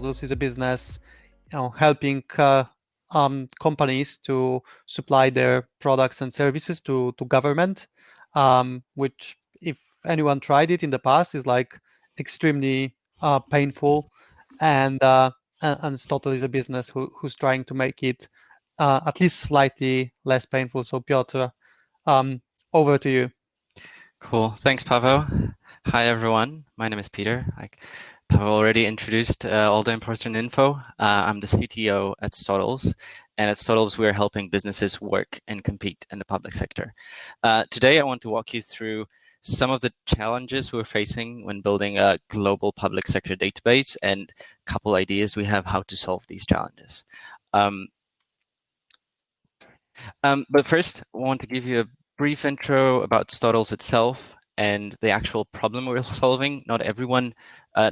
Stotles is a business, helping companies to supply their products and services to government, which, if anyone tried it in the past, is like extremely painful, and Stottle is a business who's trying to make it at least slightly less painful. So Piotr, over to you. Cool. Thanks, Pavel. Hi, everyone. My name is Peter. Pavel already introduced all the important info. I'm the CTO at Stotles. And at Stotles, we're helping businesses work and compete in the public sector. Today, I want to walk you through some of the challenges we're facing when building a global public sector database and a couple ideas we have how to solve these challenges. But first, I want to give you a brief intro about Stotles itself and the actual problem we're solving. Not everyone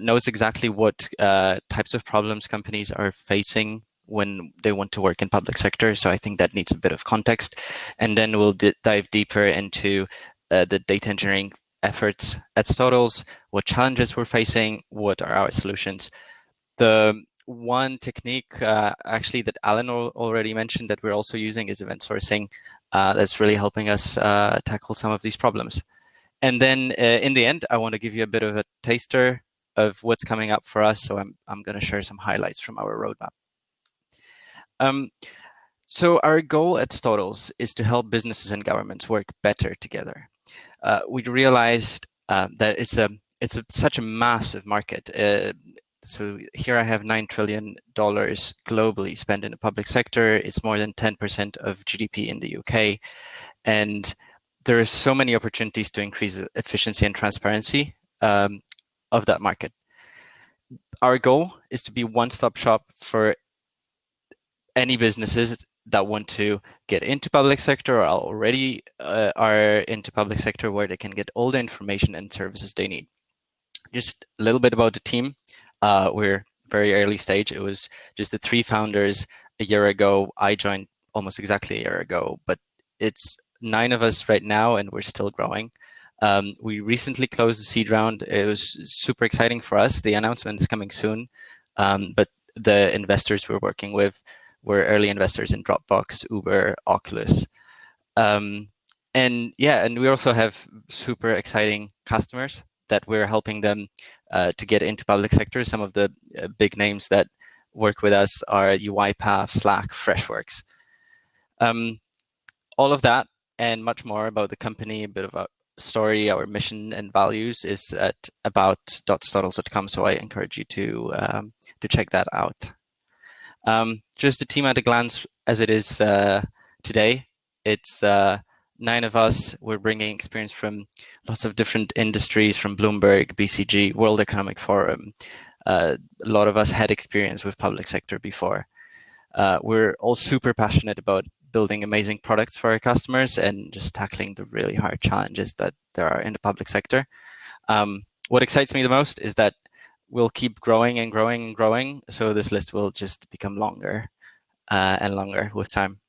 knows exactly what types of problems companies are facing when they want to work in public sector. So I think that needs a bit of context. And then we'll dive deeper into the data engineering efforts at Stotles, what challenges we're facing, what are our solutions. The one technique actually that Alan already mentioned that we're also using is event sourcing. That's really helping us tackle some of these problems. And then in the end, I want to give you a bit of a taster of what's coming up for us. So I'm going to share some highlights from our roadmap. So our goal at Stotles is to help businesses and governments work better together. We realized that it's such a massive market. So here I have $9 trillion globally spent in the public sector. It's more than 10% of GDP in the UK. And there are so many opportunities to increase the efficiency and transparency of that market. Our goal is to be one-stop shop for any businesses that want to get into public sector or already are into public sector, where they can get all the information and services they need. Just a little bit about the team. We're very early stage. It was just the 3 founders a year ago. I joined almost exactly a year ago, but it's 9 of us right now, and we're still growing. We recently closed the seed round. It was super exciting for us. The announcement is coming soon, but the investors we're working with were early investors in Dropbox, Uber, Oculus. And we also have super exciting customers that we're helping them to get into public sector. Some of the big names that work with us are UiPath, Slack, Freshworks. All of that and much more about the company, a bit of a story, our mission and values is at about.stotles.com. So I encourage you to check that out. Just the team at a glance as it is today. It's 9 of us. We're bringing experience from lots of different industries, from Bloomberg, BCG, World Economic Forum. A lot of us had experience with public sector before. We're all super passionate about building amazing products for our customers and just tackling the really hard challenges that there are in the public sector. What excites me the most is that we'll keep growing and growing and growing. So this list will just become longer and longer with time.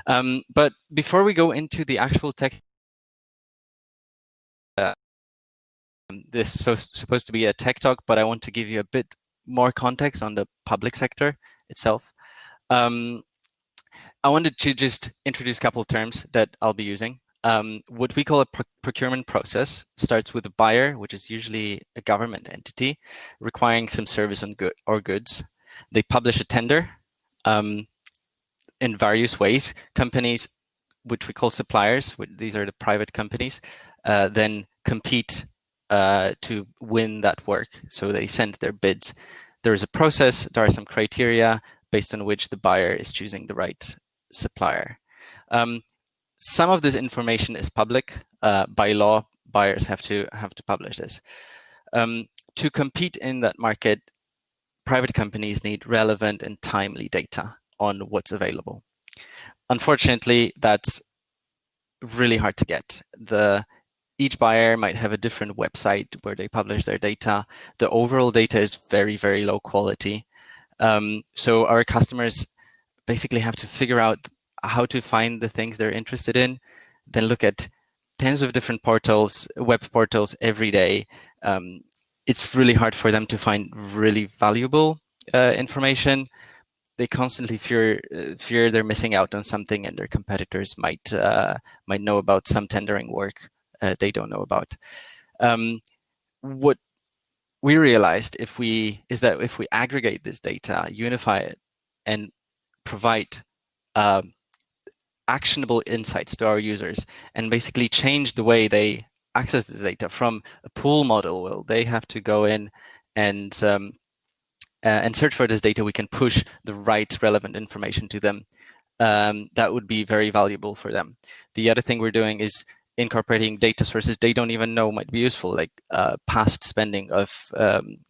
But before we go into the actual tech, this is supposed to be a tech talk, but I want to give you a bit more context on the public sector itself. I wanted to just introduce a couple of terms that I'll be using. What we call a procurement process starts with a buyer, which is usually a government entity, requiring some service or goods. They publish a tender in various ways. Companies, which we call suppliers, these are the private companies, then compete to win that work. So they send their bids. There is a process, there are some criteria based on which the buyer is choosing the right supplier. Some of this information is public. By law, buyers have to publish this. To compete in that market, private companies need relevant and timely data on what's available. Unfortunately, that's really hard to get. Each buyer might have a different website where they publish their data. The overall data is very, very low quality. So our customers basically have to figure out how to find the things they're interested in, then look at tens of different portals, web portals every day. It's really hard for them to find really valuable information, they constantly fear they're missing out on something, and their competitors might know about some tendering work they don't know about. What we realized is that if we aggregate this data, unify it, and provide actionable insights to our users, and basically change the way they access this data from a pool model, well, they have to go in and search for this data, we can push the right relevant information to them. That would be very valuable for them. The other thing we're doing is incorporating data sources they don't even know might be useful, like past spending of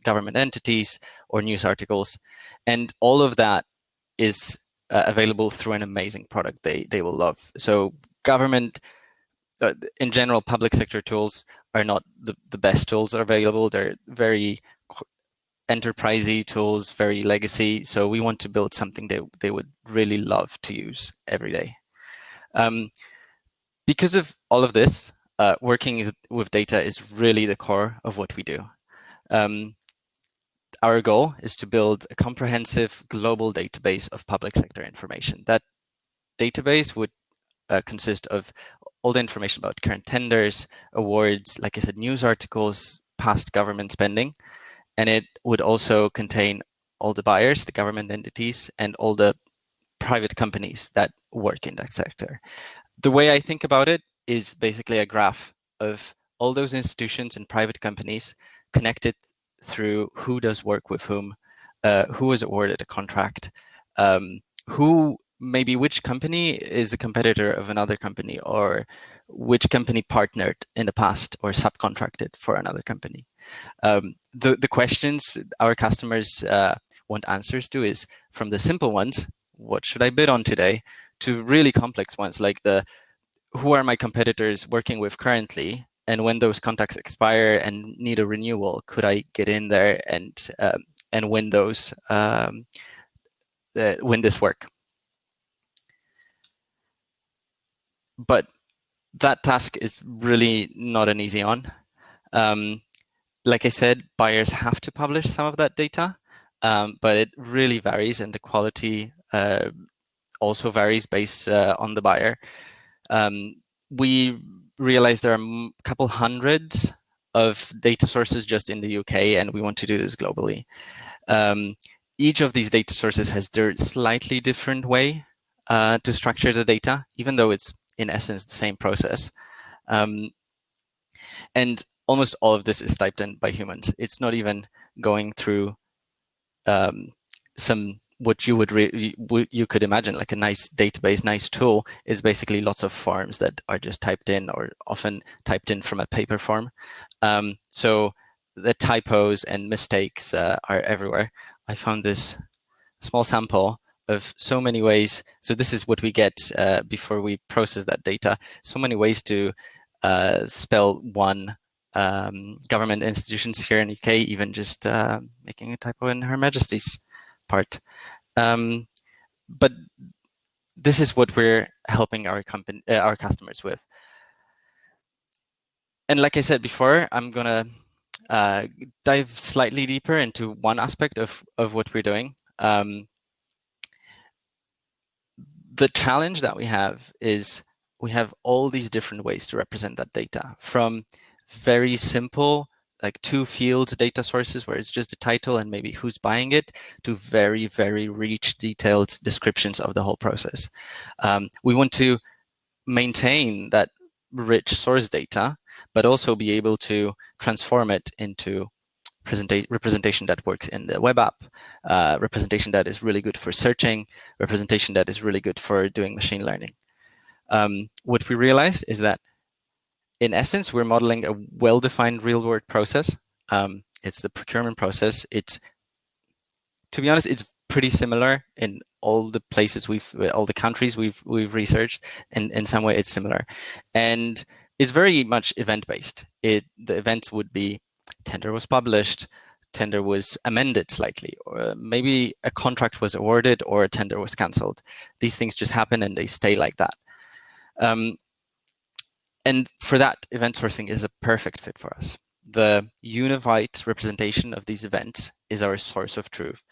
government entities or news articles. And all of that is available through an amazing product they will love. So government, in general, public sector tools are not the best tools available. They're very enterprisey tools, very legacy. So we want to build something they would really love to use every day. Because of all of this, working with data is really the core of what we do. Our goal is to build a comprehensive global database of public sector information. That database would consist of all the information about current tenders, awards, like I said, news articles, past government spending, and it would also contain all the buyers, the government entities, and all the private companies that work in that sector. The way I think about it is basically a graph of all those institutions and private companies connected through who does work with whom, who is awarded a contract, maybe which company is a competitor of another company, or which company partnered in the past or subcontracted for another company. The questions our customers want answers to is from the simple ones, what should I bid on today, to really complex ones like who are my competitors working with currently, and when those contracts expire and need a renewal, could I get in there and win those win this work. But that task is really not an easy one. Like I said, buyers have to publish some of that data, but it really varies, and the quality also varies based on the buyer. We realize there are a couple hundreds of data sources just in the UK, and we want to do this globally. Each of these data sources has their slightly different way to structure the data, even though it's in essence the same process. And almost all of this is typed in by humans. It's not even going through some what you could imagine like a nice database, nice tool. Is basically lots of forms that are just typed in, or often typed in from a paper form. So the typos and mistakes are everywhere. I found this small sample of so many ways. So this is what we get before we process that data. So many ways to spell one government institutions here in the UK, even just making a typo in Her Majesty's part. But this is what we're helping our customers with. And like I said before, I'm gonna dive slightly deeper into one aspect of what we're doing. The challenge that we have is we have all these different ways to represent that data, from very simple, like 2 fields data sources where it's just the title and maybe who's buying it, to very, very rich, detailed descriptions of the whole process. We want to maintain that rich source data, but also be able to transform it into representation that works in the web app, representation that is really good for searching, representation that is really good for doing machine learning. What we realized is that, in essence, we're modeling a well-defined real-world process. It's the procurement process. To be honest, it's pretty similar in all the places all the countries we've researched, and in some way it's similar. And it's very much event-based. The events would be tender was published, tender was amended slightly, or maybe a contract was awarded or a tender was cancelled. These things just happen and they stay like that. And for that, event sourcing is a perfect fit for us. The unified representation of these events is our source of truth.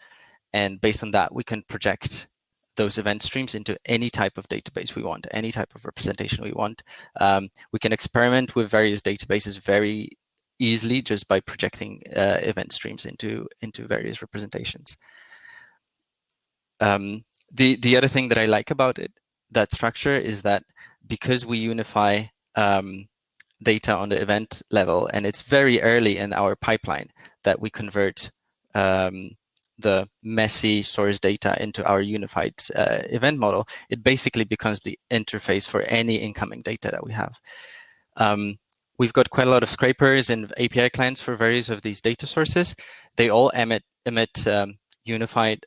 and based on that, we can project those event streams into any type of database we want, any type of representation we want. We can experiment with various databases very easily just by projecting event streams into various representations. The other thing that I like about that structure is that because we unify data on the event level, and it's very early in our pipeline that we convert the messy source data into our unified event model, it basically becomes the interface for any incoming data that we have. We've got quite a lot of scrapers and API clients for various of these data sources. They all emit unified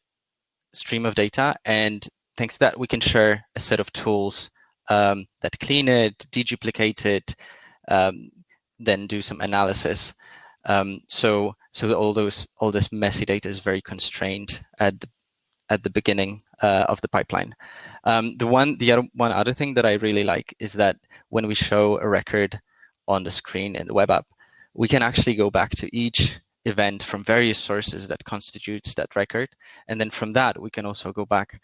stream of data, and thanks to that, we can share a set of tools that clean it, deduplicate it, then do some analysis. So all this messy data is very constrained at the beginning of the pipeline. The other thing that I really like is that when we show a record on the screen in the web app, we can actually go back to each event from various sources that constitutes that record, and then from that we can also go back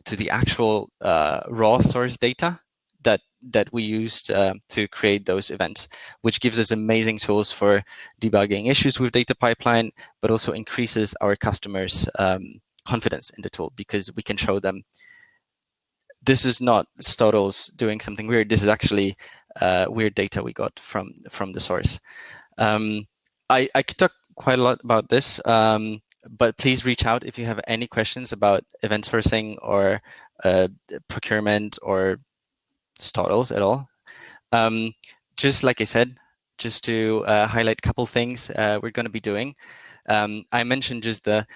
to the actual raw source data that we used to create those events, which gives us amazing tools for debugging issues with data pipeline, but also increases our customers' confidence in the tool, because we can show them this is not Stotles doing something weird. This is actually weird data we got from the source. I could talk quite a lot about this, but please reach out if you have any questions about event sourcing or procurement or Stotles at all. Just like I said, just to highlight a couple things we're going to be doing. I mentioned just the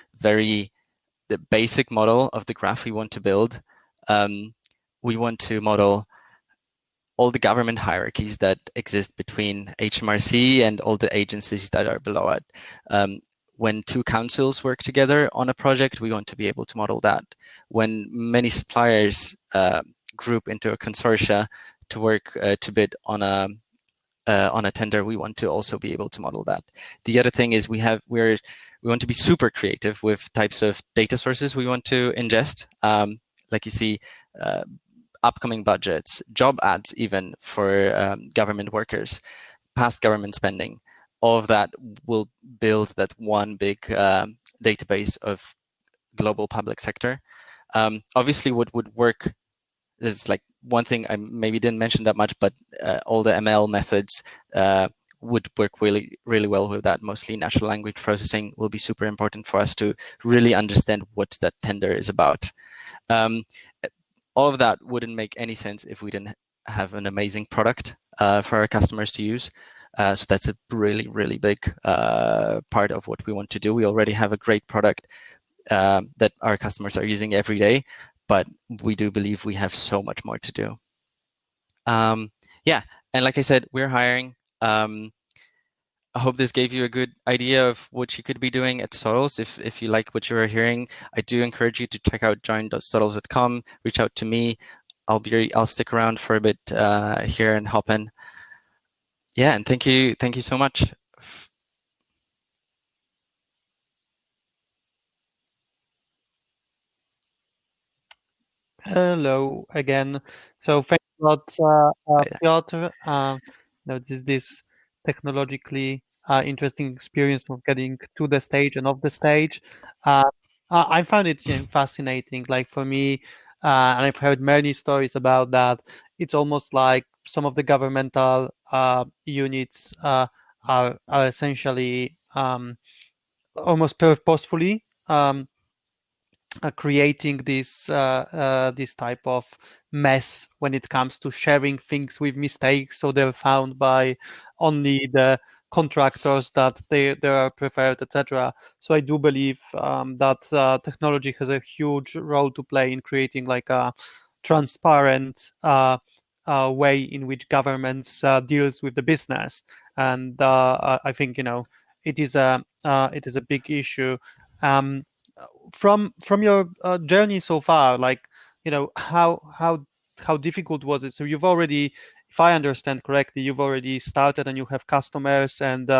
basic model of the graph we want to build. We want to model all the government hierarchies that exist between HMRC and all the agencies that are below it. When two councils work together on a project, we want to be able to model that. When many suppliers group into a consortia to work to bid on a tender, we want to also be able to model that. The other thing is we want to be super creative with types of data sources we want to ingest. Like you see, upcoming budgets, job ads, even for government workers, past government spending. All of that will build that one big database of global public sector. Obviously, what would work is like one thing I maybe didn't mention that much, but all the ML methods would work really, really well with that. Mostly natural language processing will be super important for us to really understand what that tender is about. All of that wouldn't make any sense if we didn't have an amazing product for our customers to use. So that's a really, really big part of what we want to do. We already have a great product that our customers are using every day, but we do believe we have so much more to do. Yeah, and like I said, we're hiring. I hope this gave you a good idea of what you could be doing at Stotles. If you like what you are hearing, I do encourage you to check out join.stotles.com. Reach out to me. I'll stick around for a bit here and hop in. Yeah, and thank you so much. Hello again. So thanks a lot, Piotr. This technologically interesting experience of getting to the stage and off the stage. I found it fascinating. Like for me, and I've heard many stories about that. It's almost like some of the governmental units are essentially almost purposefully creating this type of mess when it comes to sharing things with mistakes, so they're found by only the contractors that they are preferred, etc. So I do believe that technology has a huge role to play in creating like a transparent way in which governments deals with the business, and I think it is a big issue. From your journey so far, like how difficult was it? So you've already, if I understand correctly, you've already started and you have customers, and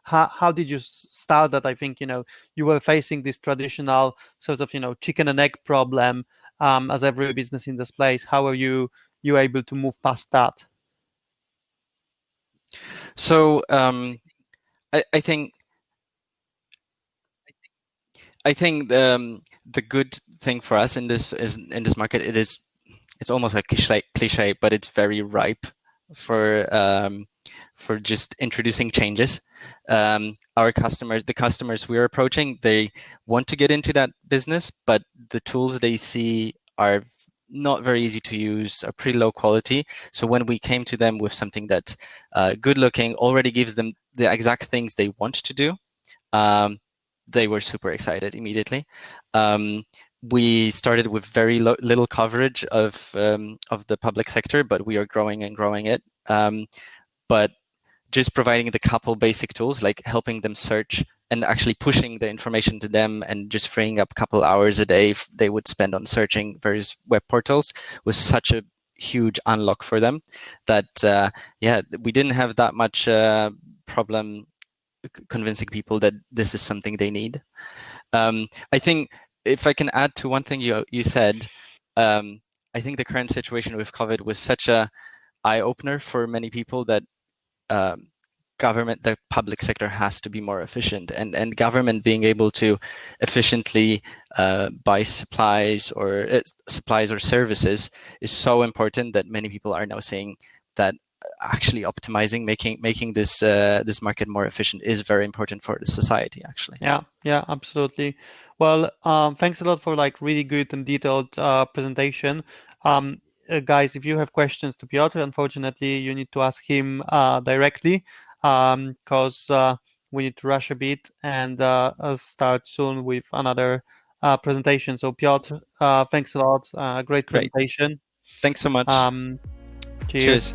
how did you start that? I think you were facing this traditional sort of chicken and egg problem, as every business in this place. How are you able to move past that? So I think the good thing for us in this market, it's almost like cliche, but it's very ripe for just introducing changes. The customers we're approaching, they want to get into that business, but the tools they see are not very easy to use, are pretty low quality. So when we came to them with something that's good looking, already gives them the exact things they want to do, they were super excited immediately. We started with very little coverage of the public sector, but we are growing and growing it. But just providing the couple basic tools, like helping them search and actually pushing the information to them and just freeing up a couple hours a day they would spend on searching various web portals, was such a huge unlock for them that, we didn't have that much problem convincing people that this is something they need. I think if I can add to one thing you said, I think the current situation with COVID was such a eye opener for many people that the public sector has to be more efficient, and government being able to efficiently buy supplies or services is so important that many people are now saying that actually optimizing, making this market more efficient is very important for the society, actually. Yeah, absolutely. Well, thanks a lot for really good and detailed presentation. Guys, if you have questions to Piotr, unfortunately, you need to ask him directly, because we need to rush a bit and start soon with another presentation. So Piotr, thanks a lot. Great Great. presentation. Thanks so much. Cheers. Cheers.